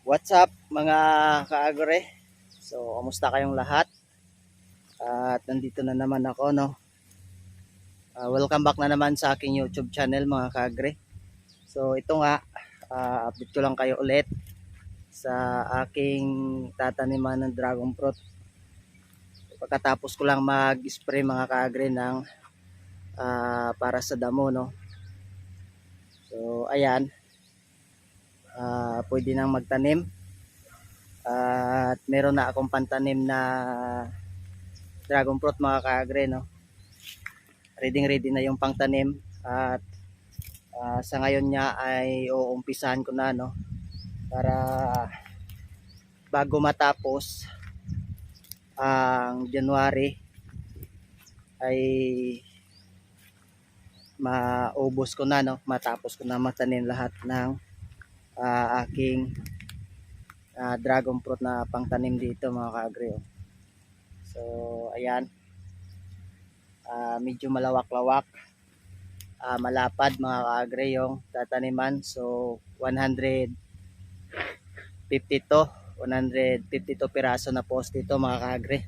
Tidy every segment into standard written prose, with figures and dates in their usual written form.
What's up mga kaagre? So, kamusta kayong lahat? At nandito na naman ako, no? Welcome back na naman sa aking YouTube channel mga kaagre. So, ito nga, update ko lang kayo ulit sa aking tataniman ng dragon fruit. Pagkatapos ko lang mag-spray mga kaagre ng para sa damo, no? So, ayan, pwede nang magtanim. At meron na akong pantanim na dragon fruit mga kaagre, no? Ready na yung pangtanim at sa ngayon niya ay uumpisahan ko na, no, para bago matapos ang January ay maubos ko na, no, matapos ko na matanim lahat ng aking dragon fruit na pangtanim dito mga kaagre, oh. So ayan, medyo malawak-lawak, malapad mga kaagre yung tataniman. So 152 piraso na post dito mga kaagre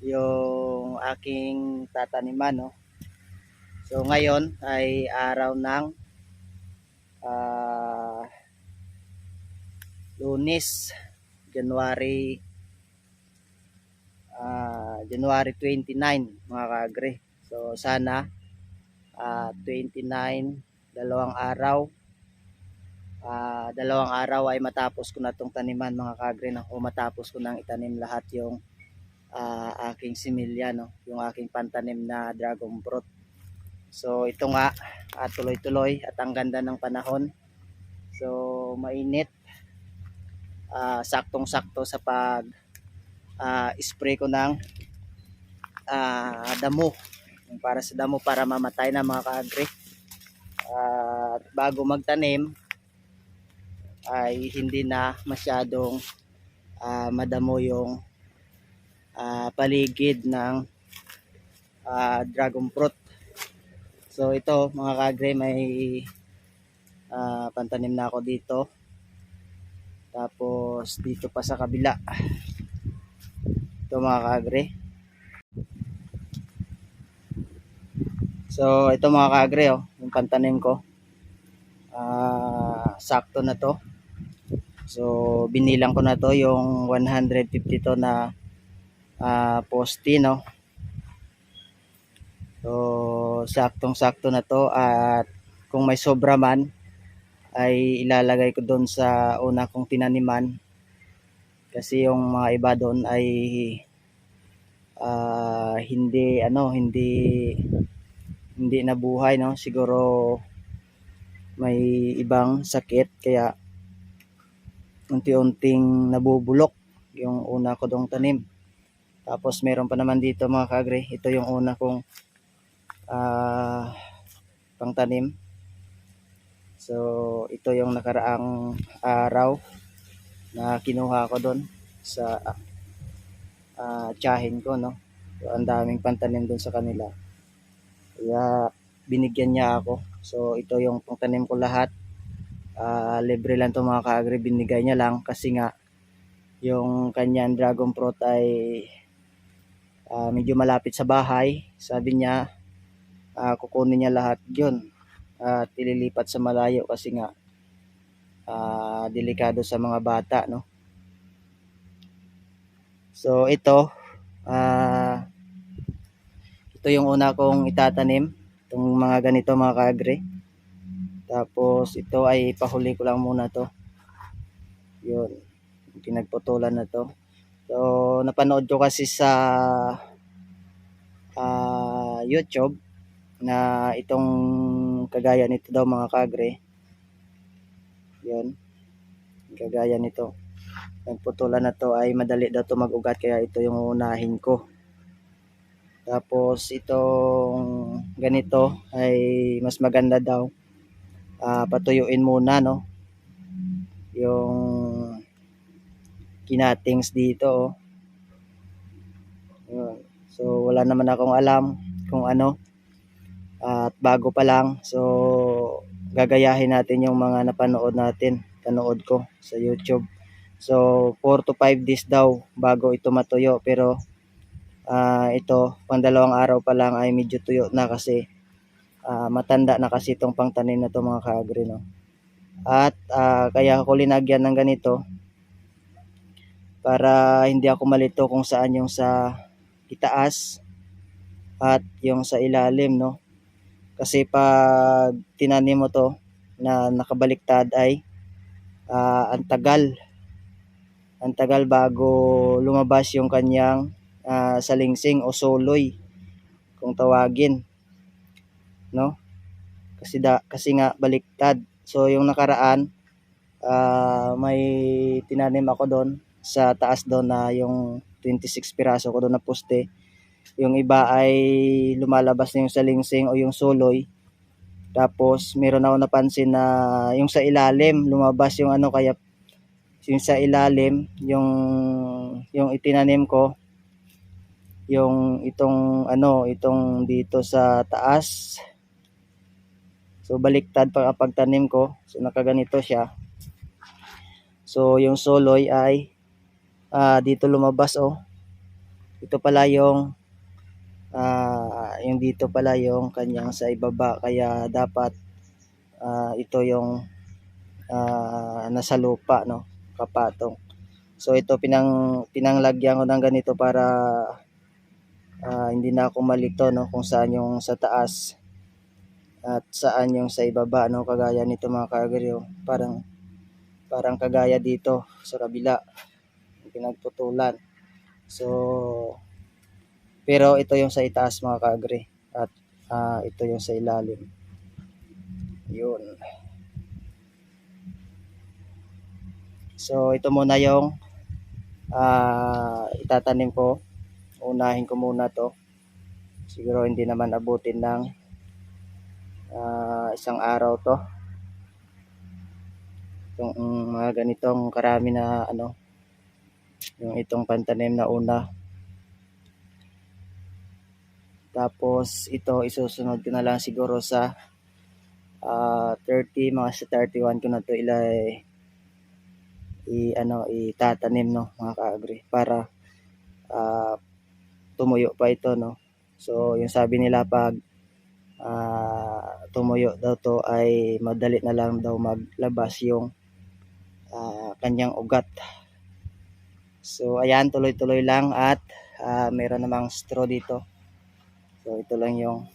yung aking tataniman, no. So ngayon ay araw ng Lunes, January 29 mga kaagre. So sana 29, dalawang araw ay matapos ko na itong taniman mga kaagre, no? O matapos ko nang itanim lahat yung aking similya, no? Yung aking pantanim na dragon fruit. So ito nga, tuloy-tuloy at ang ganda ng panahon. So mainit, saktong-sakto sa pag spray ko ng damo, para sa damo, para mamatay na mga kaagre. At bago magtanim ay hindi na masyadong madamo yung paligid ng dragon fruit. So ito mga kaagre, may pantanim na ako dito. Tapos dito pa sa kabila. Ito mga kaagre. So ito mga kaagre, oh, yung pantanim ko. Sakto na to. So binilang ko na to yung 152 na poste, no. So saktong-sakto na to, at kung may sobra man ay ilalagay ko doon sa una kong tinaniman, kasi yung mga iba doon ay hindi nabuhay, no. Siguro may ibang sakit kaya unti-unting nabubulok yung una ko dong tanim. Tapos meron pa naman dito mga kaagre, ito yung una kong pangtanim. So ito yung nakaraang araw na kinuha ko doon sa tiyahin ko, no. So ang daming pantanim doon sa kanila, kaya binigyan niya ako. So ito yung pangtanim ko lahat, libre lang to mga kaagre, binigay niya lang kasi nga yung kanyang dragon fruit ay medyo malapit sa bahay. Sabi niya kukunin niya lahat yun at ililipat sa malayo kasi nga delikado sa mga bata, no. So ito yung una kong itatanim, itong mga ganito mga kaagre. Tapos ito ay pahuli ko lang muna to, yun, pinagputulan na to. So napanood ko kasi sa YouTube na itong kagaya nito daw mga kaagre, yun, kagaya nito, nagputulan na to ay madali daw to mag-ugat, kaya ito yung unahin ko. Tapos itong ganito ay mas maganda daw patuyuin muna, no, yung kinatings dito, oh. Yun. So wala naman akong alam kung ano, at bago pa lang, so gagayahin natin yung mga napanood natin. napanood ko sa YouTube. So 4 to 5 days daw bago ito matuyo, pero ito pang 2 araw pa lang ay medyo tuyo na kasi matanda na kasi itong pangtanim na to mga ka-agri, no. At kaya ako linagyan ng ganito para hindi ako malito kung saan yung sa itaas at yung sa ilalim, no. Kasi pag tinanim mo to na nakabaliktad ay ang tagal bago lumabas yung kanyang salingsing o soloy kung tawagin, no. Kasi nga baliktad. So yung nakaraan may tinanim ako doon sa taas doon na yung 26 piraso ko doon na poste. Yung iba ay lumalabas na yung salingsing o yung soloy. Tapos meron ako napansin na yung sa ilalim lumabas yung ano, kaya yung sa ilalim yung itinanim ko, yung itong dito sa taas. So baliktad pag tanim ko. So nakaganito siya. So yung soloy ay dito lumabas, oh. Ito pala yung dito pala yung kanyang sa ibaba, kaya dapat ito yung nasa lupa, no, kapatong. So ito pinanglagyan ko ng ganito para hindi na ako malito, no, kung saan yung sa taas at saan yung sa ibaba, no, kagaya nito mga ka-agri, oh. Parang kagaya dito sa kabila pinagputulan. So pero ito yung sa itaas mga ka-agri at ito yung sa ilalim. Yun. So ito muna yung itatanim ko. Unahin ko muna to. Siguro hindi naman abutin ng 1 araw to. Itong mga ganitong karami na yung itong pantanim na una. Tapos ito isusunod ko na lang siguro sa 30, mga sa 31 ko na to itatanim, no, mga ka-agri, para tumuyo pa ito, no. So yung sabi nila pag tumuyo daw to ay madali na lang daw maglabas yung kanyang ugat. So ayan, tuloy-tuloy lang at meron namang straw dito. So ito lang yung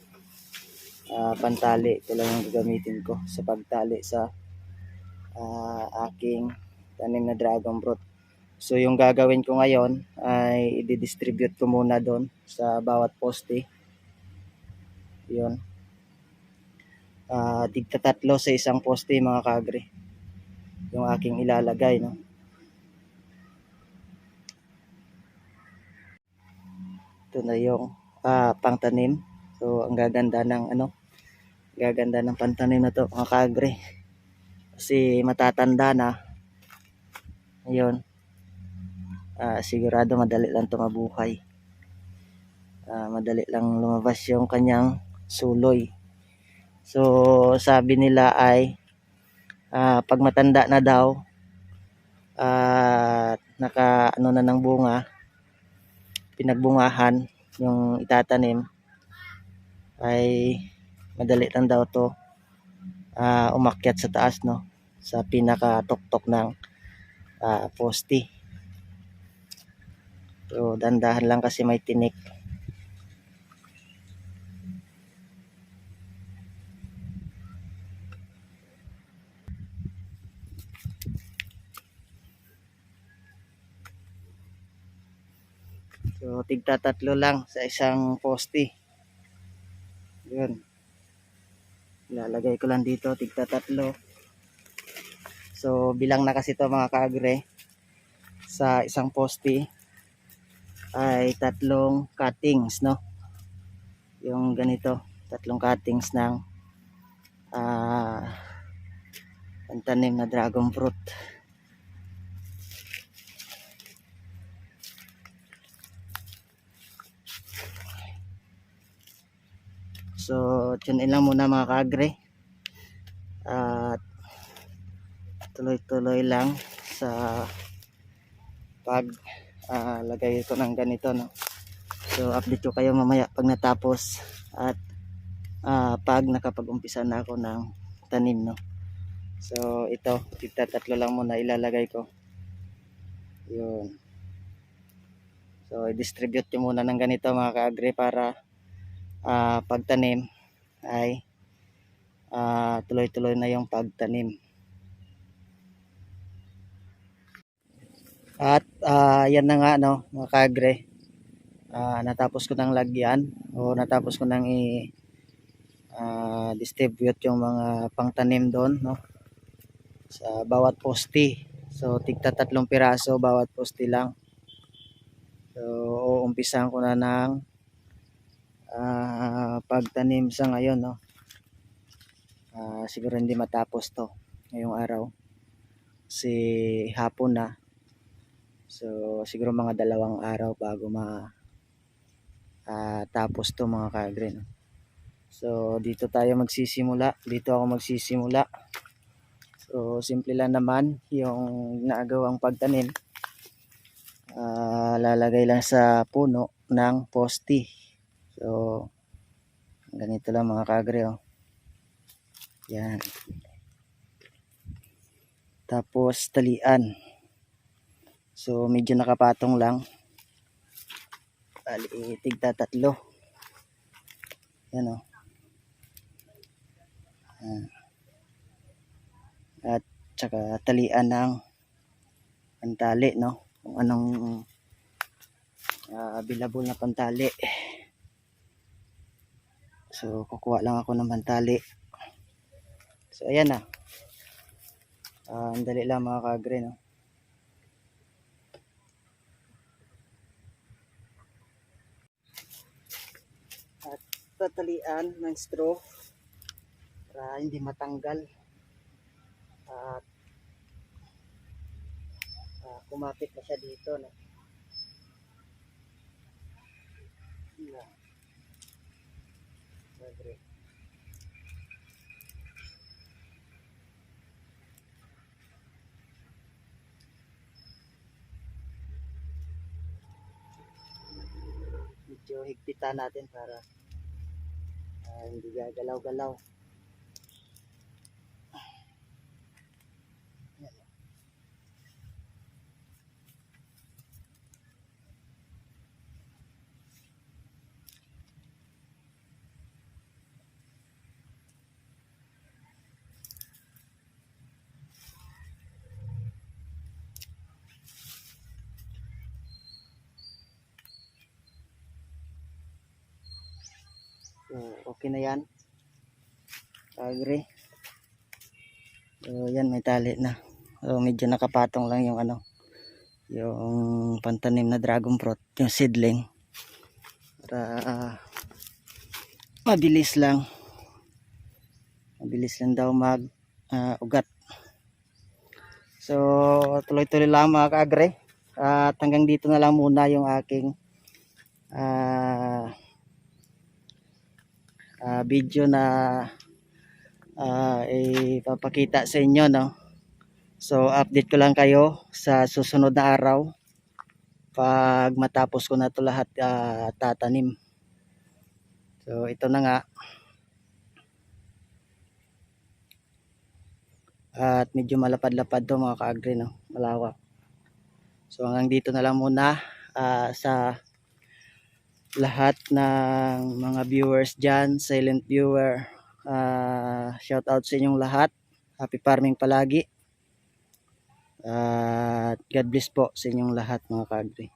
pantali. Ito lang yung gagamitin ko sa pagtali sa aking tanim na dragon fruit. So yung gagawin ko ngayon ay i-distribute ko muna doon sa bawat poste. Yun. Tigta 3 sa isang poste mga ka-agri yung aking ilalagay, no. Ito na yung pangtanim. So ang gaganda ng pantanim na to mga ka-agri kasi matatanda na. Ayun. Sigurado madali lang ito mabuhay. Madali lang lumabas yung kanyang suloy. So sabi nila ay pag matanda na daw at naka na ng bunga, pinagbungahan yung itatanim, ay madali lang daw to umakyat sa taas, no, sa pinakatuktok ng poste. So dandahan lang kasi may tinik. So tigta 3 lang sa isang poste. Yun. Ilalagay ko lang dito tigta 3. So bilang na kasi to mga ka-agri, sa isang poste ay 3 cuttings, no. Yung ganito, 3 cuttings ng pantanim na dragon fruit. So, tune in lang muna mga ka-agri. At tuloy-tuloy lang sa pag lagay ko ng ganito, no. So update ko kayo mamaya pag natapos at pag nakapag-umpisa na ako ng tanim, no. So ito, tatlo lang muna ilalagay ko. Yun. So i-distribute ko muna ng ganito mga ka-agri para pagtanim ay tuloy-tuloy na yung pagtanim. At yan na nga, no, mga ka-agri. Natapos ko ng lagyan o natapos ko ng distribute yung mga pangtanim doon, no, sa bawat poste. So tigta 3 piraso bawat poste lang. So uumpisahan ko na ng pagtanim sa ngayon, no. Siguro hindi matapos to ngayong araw kasi hapon na. So siguro mga 2 araw bago tapos to mga ka-agri, no? So dito tayo magsisimula, dito ako magsisimula. So simple lang naman yung nagawang pagtanim. Lalagay lang sa puno ng poste. So ganito lang mga ka-agri, oh. Yan. Tapos talian. So medyo nakapatong lang. Tigta 3. Yan, oh. At saka talian ng pantali, no, kung anong available na pantali. So kukuha lang ako ng pantali. So ayan na. Ang dali lang mga ka-agri, no. At tatalian ng straw para hindi matanggal at kumapit na siya dito, no. Yeah. Agree. Medyo higpitan natin para hindi gagalaw-galaw. So okay na yan. Agree. So yan, may tali na. So medyo nakapatong lang yung yung pantanim na dragon fruit, yung seedling, para mabilis lang daw mag ugat. So tuloy-tuloy lang mga ka-agri, at hanggang dito na lang muna yung aking video na ipapakita sa inyo, no. So update ko lang kayo sa susunod na araw pag matapos ko na to lahat tatanim. So ito na nga, at medyo malapad-lapad to mga ka-agri, no, malawak. So hanggang dito na lang muna sa lahat ng mga viewers dyan, silent viewer. Shout out sa inyong lahat. Happy farming palagi. God bless po sa inyong lahat mga ka-agri.